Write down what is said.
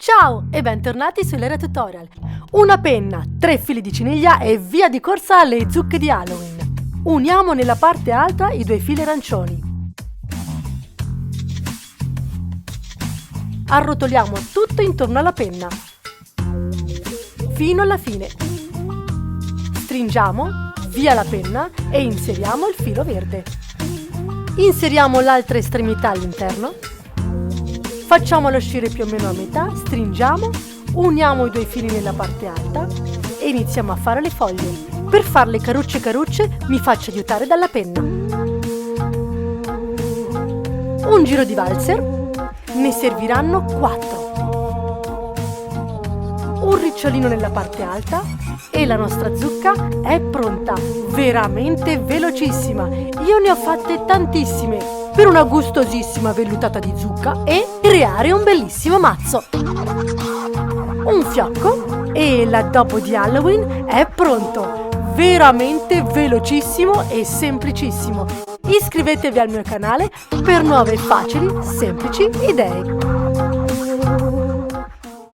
Ciao e bentornati su Lera Tutorial. Una penna, 3 fili di ciniglia e via di corsa alle zucche di Halloween. Uniamo nella parte alta i 2 fili arancioni. Arrotoliamo tutto intorno alla penna, fino alla fine. Stringiamo via la penna e inseriamo il filo verde. Inseriamo l'altra estremità all'interno. Facciamolo uscire più o meno a metà, stringiamo, uniamo i 2 fili nella parte alta e iniziamo a fare le foglie. Per farle carucce mi faccio aiutare dalla penna. Un giro di valzer, ne serviranno 4. Un ricciolino nella parte alta e la nostra zucca è pronta, veramente velocissima. Io ne ho fatte tantissime per una gustosissima vellutata di zucca e creare un bellissimo mazzo. Un fiocco e l'addobbo di Halloween è pronto, veramente velocissimo e semplicissimo. Iscrivetevi al mio canale per nuove facili, semplici idee.